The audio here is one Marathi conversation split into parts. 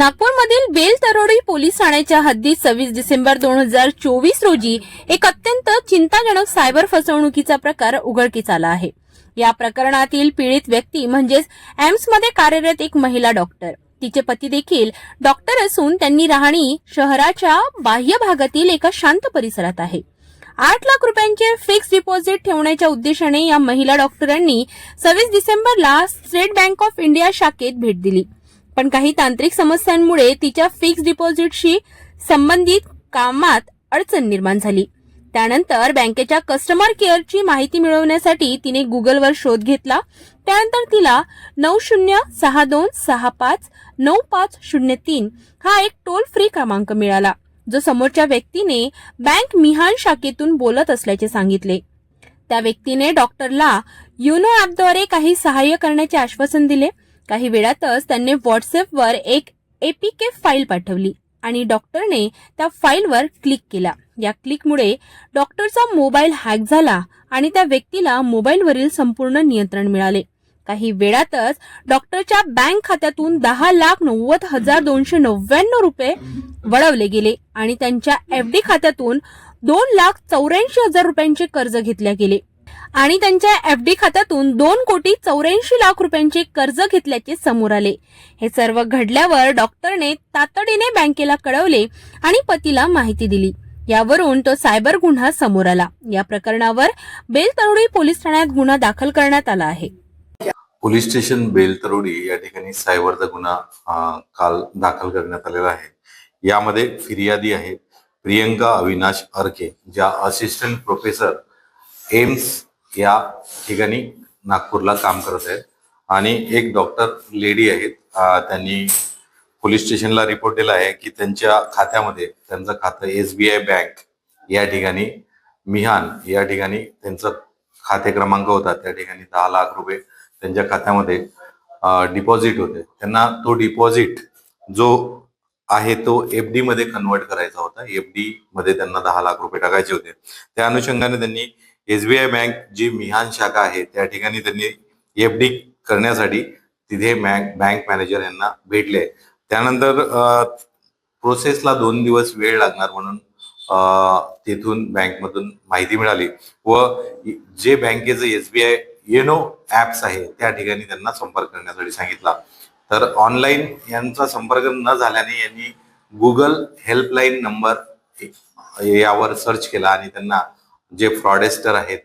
नागपूरमधील बेलतरोडी पोलीस ठाण्याच्या हद्दीत 26 डिसेंबर 2024 रोजी एक अत्यंत चिंताजनक सायबर फसवणुकीचा प्रकार उघडकीस आला आहे। या प्रकरणातील पीडित व्यक्ती म्हणजेच एम्समध्ये कार्यरत एक महिला डॉक्टर, तिचे पती देखील डॉक्टर असून त्यांनी राहणी शहराच्या बाह्य भागातील एका शांत परिसरात आहे। 8 लाख रुपयांचे फिक्स डिपॉझिट ठेवण्याच्या उद्देशाने या महिला डॉक्टरांनी 26 डिसेंबरला स्टेट बँक ऑफ इंडिया शाखेत भेट दिली, पण काही तांत्रिक समस्यांमुळे तिच्या फिक्स डिपॉझिटशी संबंधित कामात अडचण निर्माण झाली। त्यानंतर बँकेच्या कस्टमर केअरची माहिती मिळवण्यासाठी तिने गुगलवर शोध घेतला। त्यानंतर तिला 9062659503 हा एक टोल फ्री क्रमांक मिळाला, जो समोरच्या व्यक्तीने बँक मिहान शाखेतून बोलत असल्याचे सांगितले। त्या व्यक्तीने डॉक्टरला युनो ॲपद्वारे काही सहाय्य करण्याचे आश्वासन दिले। काही वेळातच त्यांनी व्हॉट्सअपवर एक एपीके फाईल पाठवली आणि डॉक्टरने त्या फाईलवर क्लिक केला। या क्लिकमुळे डॉक्टरचा मोबाईल हॅक झाला आणि त्या व्यक्तीला मोबाईलवरील संपूर्ण नियंत्रण मिळाले। काही वेळातच डॉक्टरच्या बँक खात्यातून 10,90,299 रुपये वळवले गेले आणि त्यांच्या एफडी खात्यातून 2,84,000 रुपयांचे कर्ज घेतले गेले आणि त्यांच्या एफडी खात्यातून 2,84,00,00,000 रुपयांचे कर्ज घेतल्याचे समोर आले। हे सर्व घडल्यावर डॉक्टरने तातडीने बँकेला कळवले आणि पतीला माहिती दिली। यावरून तो सायबर गुन्हा समोर आला। या प्रकरणावर बेलतरोडी पोलीस ठाण्यात गुन्हा दाखल करण्यात आला आहे। पोलीस स्टेशन बेलतरोडी या ठिकाणी सायबरचा गुन्हा काल दाखल करण्यात आलेला आहे। यामध्ये फिर्यादी आहे प्रियंका अविनाश अर्के, ज्या असिस्टंट प्रोफेसर एम्स या ठिकाणी नागपूरला काम करत आहेत, आणि एक डॉक्टर लेडी आहेत। त्यांनी पोलीस स्टेशनला रिपोर्ट दिला आहे की त्यांच्या खात्यामध्ये, त्यांचं खातं SBI बँक या ठिकाणी मिहान या ठिकाणी त्यांचा खाते क्रमांक होता, त्या ठिकाणी 10 लाख रुपये त्यांच्या खात्यामध्ये डिपॉझिट होते। त्यांना तो डिपॉझिट जो आहे तो FD मध्ये कन्वर्ट करायचा होता। FD मध्ये त्यांना 10 लाख रुपये टाकायचे होते। त्या अनुषंगाने त्यांनी SBI बँक जी मिहान शाखा आहे त्या ठिकाणी त्यांनी FD करण्यासाठी तिथे बँक मॅनेजर यांना भेटले। त्यानंतर प्रोसेसला 2 दिवस वेळ लागणार म्हणून तिथून बँकमधून माहिती मिळाली व जे बँकेचे SBI येनो ऍप्स आहे त्या ठिकाणी त्यांना संपर्क करण्यासाठी सांगितला। तर ऑनलाईन यांचा संपर्क न झाल्याने यांनी गुगल हेल्पलाईन नंबर यावर सर्च केला आणि त्यांना जे फ्रॉडेस्टर आहेत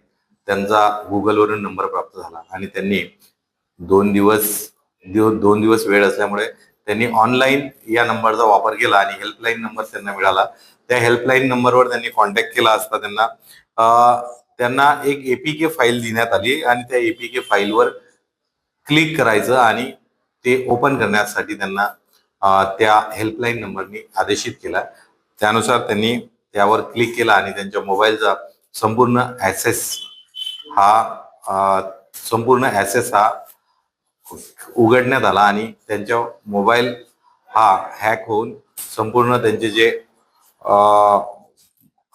त्यांचा गुगलवरून नंबर प्राप्त झाला आणि त्यांनी 2 दिवस वेळ असल्यामुळे त्यांनी ऑनलाईन या नंबरचा वापर केला आणि हेल्पलाईन नंबर त्यांना मिळाला। त्या हेल्पलाईन नंबरवर त्यांनी कॉन्टॅक्ट केला असता त्यांना एक एपीके फाईल देण्यात आली आणि त्या एपीके फाईलवर क्लिक करायचं आणि ते ओपन करण्यासाठी त्यांना त्या हेल्पलाईन नंबरनी आदेशित केला। त्यानुसार त्यांनी त्यावर क्लिक केला आणि त्यांच्या मोबाईलचा संपूर्ण ऍसेस हा उघडण्यात आला आणि त्यांच्या मोबाईल हा हॅक होऊन संपूर्ण त्यांचे जे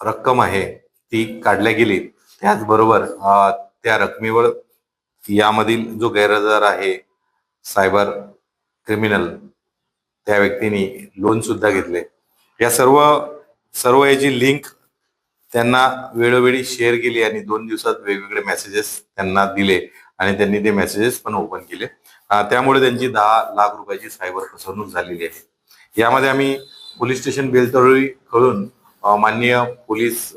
रक्कम आहे ती काढल्या गेली। त्याचबरोबर त्या रकमेवर यामधील जो गैरहजर आहे सायबर क्रिमिनल त्या व्यक्तीने लोन सुद्धा घेतले। या सर्व याची लिंक त्यांना वेळोवेळी शेअर केली आणि 2 दिवसात वेगवेगळे मेसेजेस त्यांना दिले आणि त्यांनी ते मेसेजेस पण ओपन केले। त्यामुळे त्यांची 10 लाख रुपयाची सायबर फसवणूक झालेली आहे। यामध्ये आम्ही पोलीस स्टेशन बेलतरोडी कडून माननीय पोलीस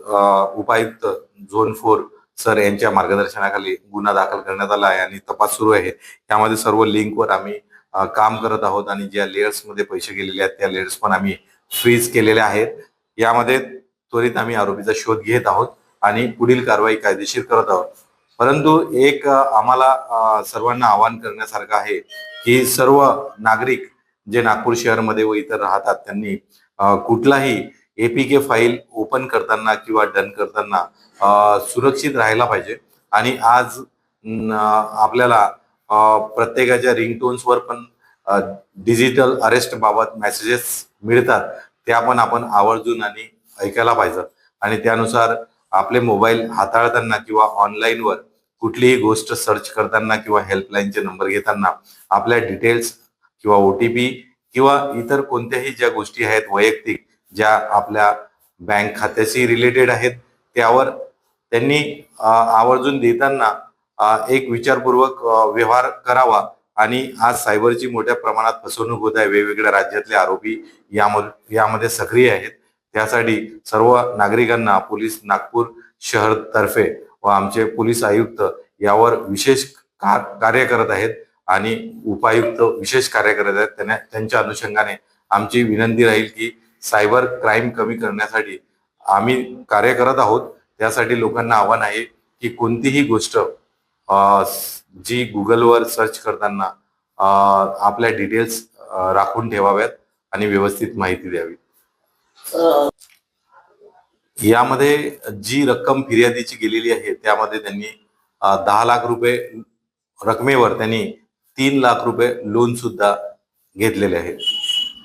उपायुक्त झोन 4 सर यांच्या मार्गदर्शनाखाली गुन्हा दाखल करण्यात आला आहे आणि तपास सुरू आहे। यामध्ये सर्व लिंकवर आम्ही काम करत आहोत आणि ज्या लेयर्स मध्ये पैसे गेलेले आहेत त्या लेयर्स पण आम्ही फ्रीज केलेल्या आहेत। यामध्ये त्वरित आम्ही आरोपीचा शोध घेत आहोत आणि पुढील कारवाई कायदेशीर करत आहोत। परंतु एक आम्हाला सर्वांना आवाहन करण्यासारखं आहे की सर्व नागरिक जे नागपूर शहरमध्ये व इतर राहतात त्यांनी कुठलाही एपीके फाईल ओपन करताना किंवा डन करताना सुरक्षित राहायला पाहिजे। आणि आज आपल्याला प्रत्येकाच्या रिंगटोन्सवर पण डिजिटल अरेस्ट बाबत मेसेजेस मिळतात, त्या पण आपण आवर्जून आणि ऐकायला पाहिजे आणि त्यानुसार आपले मोबाईल हाताळताना किंवा ऑनलाईनवर कुठलीही गोष्ट सर्च करताना किंवा हेल्पलाईनचे नंबर घेताना आपल्या डिटेल्स किंवा OTP किंवा इतर कोणत्याही ज्या गोष्टी आहेत वैयक्तिक ज्या आपल्या बँक खात्याशी रिलेटेड आहेत त्यावर त्यांनी आवर्जून देताना एक विचारपूर्वक व्यवहार करावा. आणि आज सायबरची मोठ्या प्रमाणात फसवणूक होत आहे. वेगवेगळ्या राज्यातले आरोपी यामध्ये सक्रिय आहेत. त्यासाठी सर्व नागरिकांना पोलीस नागपूर शहर तर्फे व आमचे पोलीस आयुक्त यावर विशेष कार्य करत आहेत आणि उपायुक्त विशेष कार्य करत आहेत. त्यांच्या अनुषंगाने आमची विनंती राहील की सायबर क्राईम कमी करण्यासाठी आम्ही कार्य करत आहोत. त्यासाठी लोकांना आव्हान आहे की कोणतीही गोष्ट जी गुगलवर सर्च करताना आपल्या डिटेल्स राखून ठेवाव्यात आणि व्यवस्थित माहिती द्यावी. यामध्ये जी रक्कम फिर्यादीची गेलेली आहे त्यामध्ये त्यांनी 10 लाख रुपये रकमेवर त्यांनी 3 लाख रुपये लोन सुद्धा घेतलेले आहेत.